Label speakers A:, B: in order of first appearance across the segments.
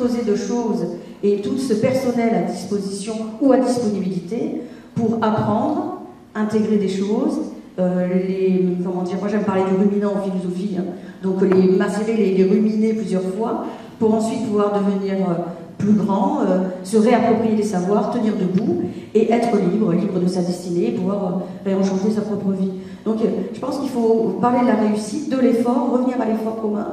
A: disposer de choses et tout ce personnel à disposition ou à disponibilité pour apprendre, intégrer des choses, comment dire, moi j'aime parler du ruminant en philosophie, hein, donc les macérer, les ruminer plusieurs fois, pour ensuite pouvoir devenir plus grand, se réapproprier les savoirs, tenir debout et être libre de sa destinée, pouvoir réenchanter sa propre vie. Donc je pense qu'il faut parler de la réussite, de l'effort, revenir à l'effort commun,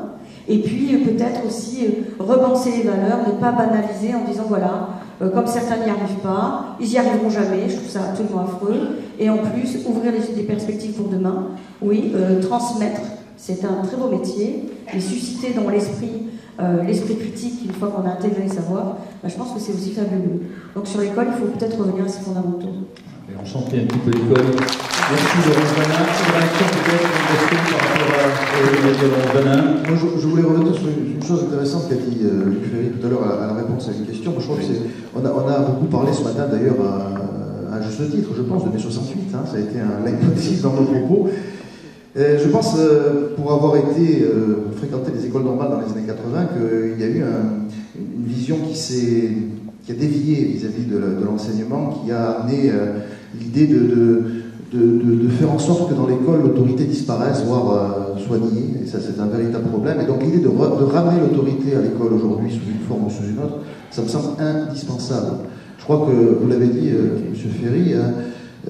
A: et puis peut-être aussi repenser les valeurs, ne pas banaliser en disant voilà, comme certains n'y arrivent pas, ils n'y arriveront jamais, je trouve ça absolument affreux, et en plus ouvrir des perspectives pour demain, oui, transmettre, c'est un très beau métier, et susciter dans l'esprit critique, une fois qu'on a intégré les savoirs, je pense que c'est aussi fabuleux. Donc sur l'école, il faut peut-être revenir à ces fondamentaux.
B: Et enchanter un petit peu l'école. Merci Laurence Banin. Une réaction peut-être par rapport à Laurence Banin.
C: Moi, je voulais revenir sur une chose intéressante qu'a dit Luc Ferry tout à l'heure à la réponse à une question. Je crois que on a beaucoup parlé ce matin d'ailleurs à juste titre, je pense, de mai 68. Hein, ça a été un leitmotiv dans nos propos. Je pense, pour avoir été fréquenté les écoles normales dans les années 80, qu'il y a eu une vision qui a dévié vis-à-vis de l'enseignement, qui a amené l'idée de faire en sorte que dans l'école l'autorité disparaisse, voire soit niée, et ça c'est un véritable problème. Et donc l'idée de ramener l'autorité à l'école aujourd'hui sous une forme ou sous une autre, ça me semble indispensable. Je crois que vous l'avez dit, M. Ferry,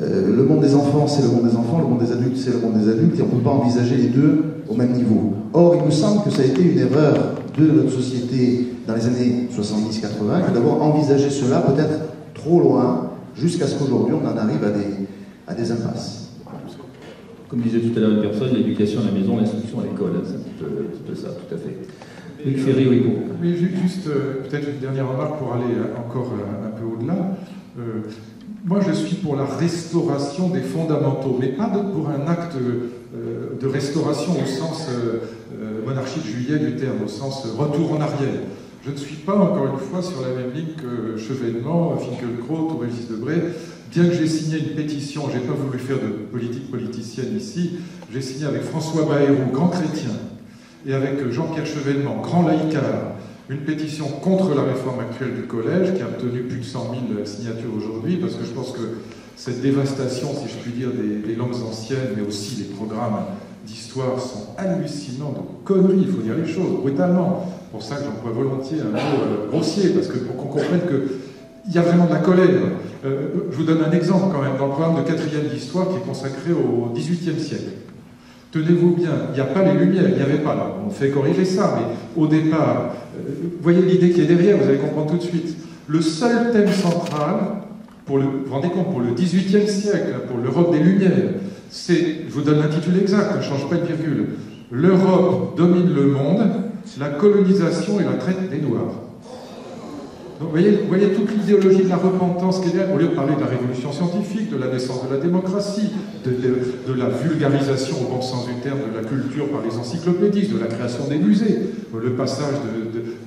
C: le monde des enfants, c'est le monde des enfants, le monde des adultes, c'est le monde des adultes, et on ne peut pas envisager les deux au même niveau. Or, il me semble que ça a été une erreur de notre société dans les années 70-80, que d'avoir envisagé cela peut-être trop loin, jusqu'à ce qu'aujourd'hui on en arrive à des impasses.
B: Comme disait tout à l'heure une personne, l'éducation à la maison, l'instruction à l'école, c'est un petit peu ça, tout à fait. Luc Ferry, oui, bon.
D: Oui, juste peut-être une dernière remarque pour aller encore un peu au-delà. Moi, je suis pour la restauration des fondamentaux, mais pas pour un acte de restauration au sens monarchie de juillet du terme, au sens retour en arrière. Je ne suis pas, encore une fois, sur la même ligne que Chevènement, Finkielkraut ou Régis Debray. Bien que j'ai signé une pétition, je n'ai pas voulu faire de politique politicienne ici, j'ai signé avec François Bayrou, grand chrétien, et avec Jean-Pierre Chevènement, grand laïcard, une pétition contre la réforme actuelle du collège, qui a obtenu plus de 100 000 signatures aujourd'hui, parce que je pense que cette dévastation, si je puis dire, des langues anciennes, mais aussi des programmes d'histoire sont hallucinants de conneries, il faut dire les choses, brutalement. C'est pour ça que j'emploie volontiers un mot grossier, parce que pour qu'on comprenne qu'il y a vraiment de la colère. Je vous donne un exemple quand même, dans le programme de 4e d'histoire qui est consacré au XVIIIe siècle. Tenez-vous bien, il n'y a pas les Lumières, il n'y avait pas là. On fait corriger ça, mais au départ, vous voyez l'idée qui est derrière, vous allez comprendre tout de suite. Le seul thème central, vous vous rendez compte, pour le XVIIIe siècle, pour l'Europe des Lumières, c'est, je vous donne l'intitulé exact, ne change pas une virgule, l'Europe domine le monde, la colonisation et la traite des Noirs. Donc, vous voyez toute l'idéologie de la repentance qui est derrière, au lieu de parler de la révolution scientifique, de la naissance de la démocratie, de la vulgarisation au bon sens du terme de la culture par les encyclopédistes, de la création des musées, le passage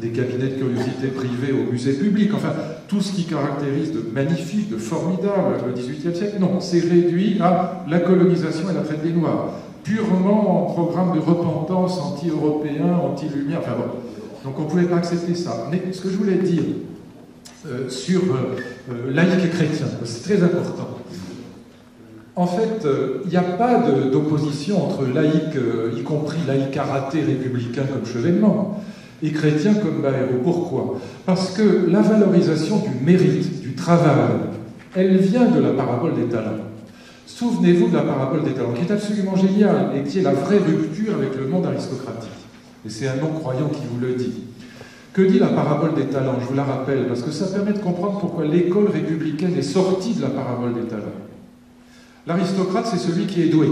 D: des cabinets de curiosité privés aux musées publics, enfin, tout ce qui caractérise de magnifique, de formidable le XVIIIe siècle, non, c'est réduit à la colonisation et la traite des Noirs, purement en programme de repentance anti-européen, anti-lumière, enfin bon. Donc on ne pouvait pas accepter ça. Mais ce que je voulais dire, sur laïc et chrétien, c'est très important. En fait, il n'y a pas d'opposition entre laïc, y compris laïc raté républicain comme Chevènement, et chrétien comme Bayrou. Pourquoi? Parce que la valorisation du mérite, du travail, elle vient de la parabole des talents. Souvenez-vous de la parabole des talents, qui est absolument géniale et qui est la vraie rupture avec le monde aristocratique. Et c'est un non-croyant qui vous le dit. Que dit la parabole des talents? Je vous la rappelle, parce que ça permet de comprendre pourquoi l'école républicaine est sortie de la parabole des talents. L'aristocrate, c'est celui qui est doué.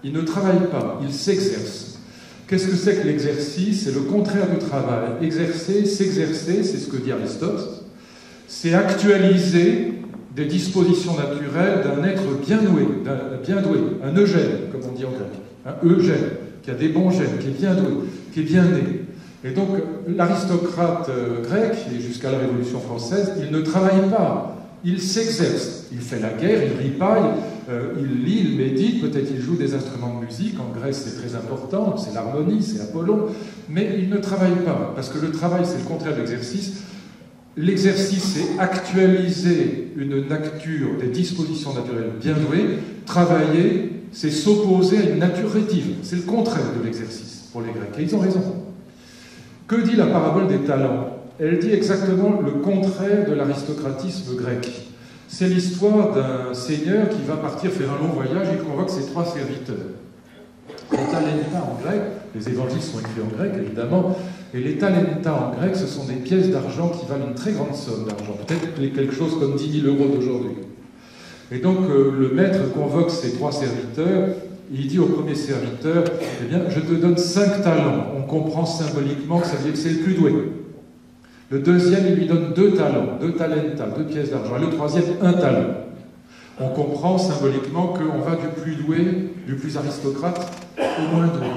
D: Il ne travaille pas, il s'exerce. Qu'est-ce que c'est que l'exercice? C'est le contraire du travail. Exercer, s'exercer, c'est ce que dit Aristote. C'est actualiser des dispositions naturelles d'un être bien doué, un Eugène, comme on dit en grec. Un Eugène, qui a des bons gènes, qui est bien doué, qui est bien né. Et donc, l'aristocrate grec, et jusqu'à la Révolution française, il ne travaille pas, il s'exerce. Il fait la guerre, il ripaille, il lit, il médite, peut-être il joue des instruments de musique, en Grèce c'est très important, c'est l'harmonie, c'est Apollon, mais il ne travaille pas, parce que le travail c'est le contraire de l'exercice. L'exercice c'est actualiser une nature, des dispositions naturelles bien douées, travailler c'est s'opposer à une nature rétive, c'est le contraire de l'exercice pour les Grecs, et ils ont raison. Que dit la parabole des talents? Elle dit exactement le contraire de l'aristocratisme grec. C'est l'histoire d'un seigneur qui va partir faire un long voyage, il convoque ses 3 serviteurs. Les talenta en grec, les évangiles sont écrits en grec évidemment, et les talenta en grec, ce sont des pièces d'argent qui valent une très grande somme d'argent, peut-être quelque chose comme 10 000 € d'aujourd'hui. Et donc le maître convoque ses 3 serviteurs, il dit au premier serviteur, eh bien, je te donne 5 talents. On comprend symboliquement que ça veut dire que c'est le plus doué. Le deuxième, il lui donne 2 talents, 2 talenta, 2 pièces d'argent. Et le troisième, 1 talent. On comprend symboliquement qu'on va du plus doué, du plus aristocrate, au moins doué.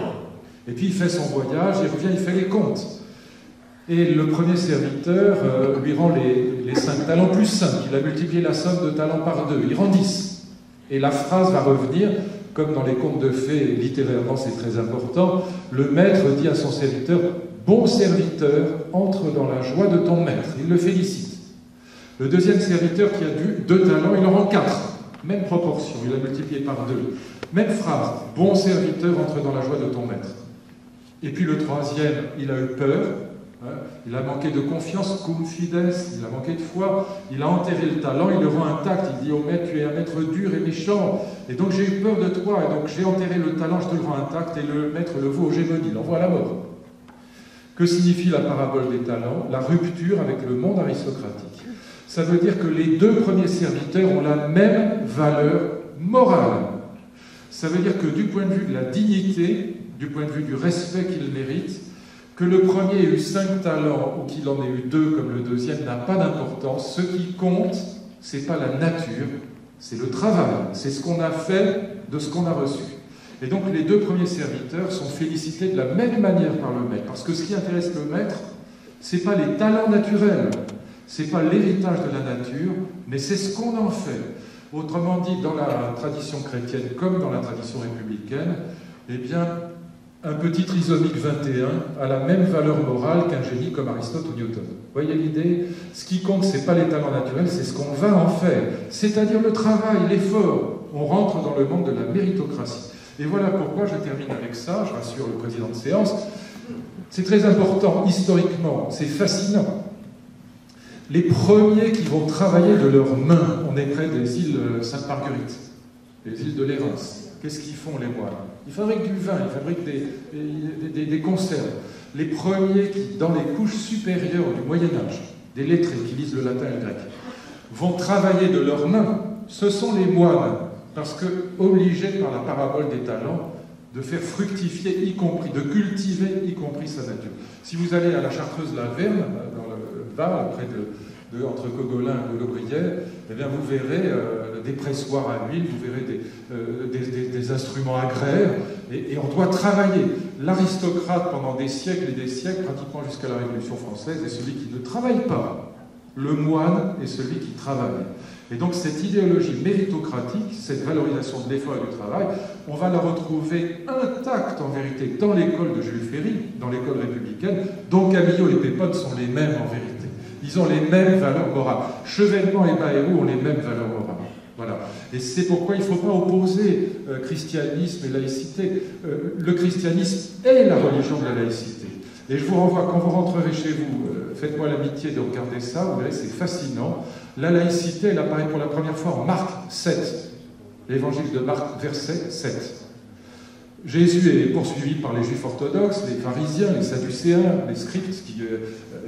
D: Et puis il fait son voyage, il revient, il fait les comptes. Et le premier serviteur lui rend les 5 talents plus 5. Il a multiplié la somme de talents par 2. Il rend 10. Et la phrase va revenir, comme dans les contes de fées, littérairement c'est très important. Le maître dit à son serviteur, « Bon serviteur, entre dans la joie de ton maître. » Il le félicite. Le deuxième serviteur qui a dû 2 talents, il en rend 4. Même proportion, il a multiplié par 2. Même phrase, « Bon serviteur, entre dans la joie de ton maître. » Et puis le troisième, il a eu peur. Il a manqué de confiance, cum fides, il a manqué de foi, il a enterré le talent, il le rend intact, il dit au maître, tu es un maître dur et méchant, et donc j'ai eu peur de toi, et donc j'ai enterré le talent, je te le rends intact, et le maître le vaut aux gémonies, il l'envoie à la mort. Que signifie la parabole des talents? La rupture avec le monde aristocratique. Ça veut dire que les 2 premiers serviteurs ont la même valeur morale. Ça veut dire que du point de vue de la dignité, du point de vue du respect qu'ils méritent, que le premier ait eu 5 talents ou qu'il en ait eu 2 comme le deuxième n'a pas d'importance. Ce qui compte, ce n'est pas la nature, c'est le travail, c'est ce qu'on a fait de ce qu'on a reçu. Et donc les 2 premiers serviteurs sont félicités de la même manière par le maître, parce que ce qui intéresse le maître, ce n'est pas les talents naturels, ce n'est pas l'héritage de la nature, mais c'est ce qu'on en fait. Autrement dit, dans la tradition chrétienne comme dans la tradition républicaine, eh bien, un petit trisomique 21 a la même valeur morale qu'un génie comme Aristote ou Newton. Vous voyez l'idée? Ce qui compte, ce n'est pas les talents naturels, c'est ce qu'on va en faire. C'est-à-dire le travail, l'effort. On rentre dans le monde de la méritocratie. Et voilà pourquoi je termine avec ça, je rassure le président de séance. C'est très important, historiquement, c'est fascinant. Les premiers qui vont travailler de leurs mains, on est près des îles Sainte-Marguerite, les îles de l'Érins. Qu'est-ce qu'ils font les moines? Ils fabriquent du vin, ils fabriquent des conserves. Les premiers qui, dans les couches supérieures du Moyen-Âge, des lettrés qui lisent le latin et le grec, vont travailler de leurs mains, ce sont les moines, parce que obligés par la parabole des talents de faire fructifier, y compris, de cultiver, y compris sa nature. Si vous allez à la Chartreuse-la-Verne, dans le Var, près entre Cogolin et Golobrière, eh bien vous verrez des pressoirs à huile, vous verrez des instruments agraires, et on doit travailler. L'aristocrate, pendant des siècles et des siècles, pratiquement jusqu'à la Révolution française, est celui qui ne travaille pas. Le moine est celui qui travaille. Et donc cette idéologie méritocratique, cette valorisation de l'effort et du travail, on va la retrouver intacte en vérité dans l'école de Jules Ferry, dans l'école républicaine, dont Camillo et Pépone sont les mêmes en vérité. Ils ont les mêmes valeurs morales. Chevènement et Bayrou ont les mêmes valeurs morales. Voilà. Et c'est pourquoi il ne faut pas opposer christianisme et laïcité. Le christianisme est la religion de la laïcité. Et je vous renvoie, quand vous rentrerez chez vous, faites-moi l'amitié de regarder ça, vous verrez, c'est fascinant. La laïcité, elle apparaît pour la première fois en Marc 7. L'évangile de Marc, verset 7. Jésus est poursuivi par les juifs orthodoxes, les pharisiens, les sadducéens, les scribes qui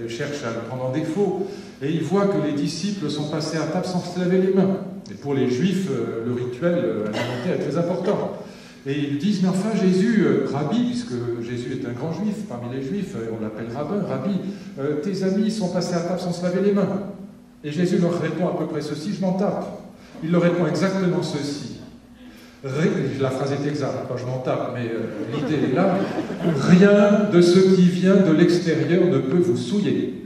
D: cherchent à le prendre en défaut. Et il voit que les disciples sont passés à table sans se laver les mains. Et pour les juifs, le rituel alimentaire est très important. Et ils disent, mais enfin Jésus, Rabbi, puisque Jésus est un grand juif, parmi les juifs, on l'appelle rabbin, Rabbi, tes amis sont passés à table sans se laver les mains. Et Jésus leur répond à peu près ceci, je m'en tape. Il leur répond exactement ceci. La phrase est exacte, pas je m'en tape, mais l'idée est là. Rien de ce qui vient de l'extérieur ne peut vous souiller.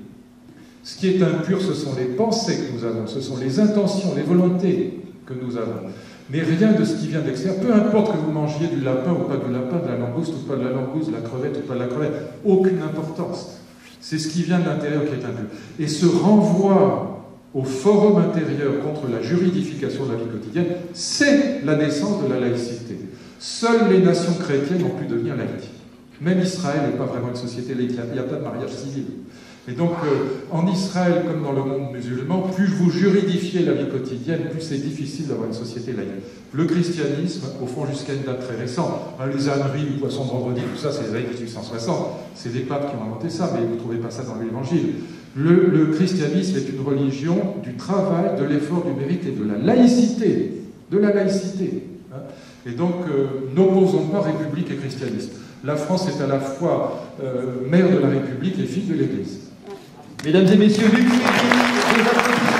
D: Ce qui est impur, ce sont les pensées que nous avons, ce sont les intentions, les volontés que nous avons. mais rien de ce qui vient d'extérieur. Peu importe que vous mangiez du lapin ou pas du lapin, de la langouste ou pas de la langouste, de la crevette ou pas de la crevette, aucune importance. C'est ce qui vient de l'intérieur qui est un Dieu. Et ce renvoi au forum intérieur contre la juridification de la vie quotidienne, c'est la naissance de la laïcité. Seules les nations chrétiennes ont pu devenir laïques. Même Israël n'est pas vraiment une société laïque, il n'y a pas de mariage civil. Et donc, en Israël, comme dans le monde musulman, plus vous juridifiez la vie quotidienne, plus c'est difficile d'avoir une société laïque. Le christianisme, au fond, jusqu'à une date très récente, les âneries, le poisson de vendredi, tout ça, c'est les années 1860. C'est des papes qui ont inventé ça, mais vous ne trouvez pas ça dans l'Évangile. Le christianisme est une religion du travail, de l'effort, du mérite et de la laïcité. De la laïcité. Et donc, n'opposons pas République et christianisme. La France est à la fois mère de la République et fille de l'Église.
B: Mesdames et messieurs, Luc Ferry,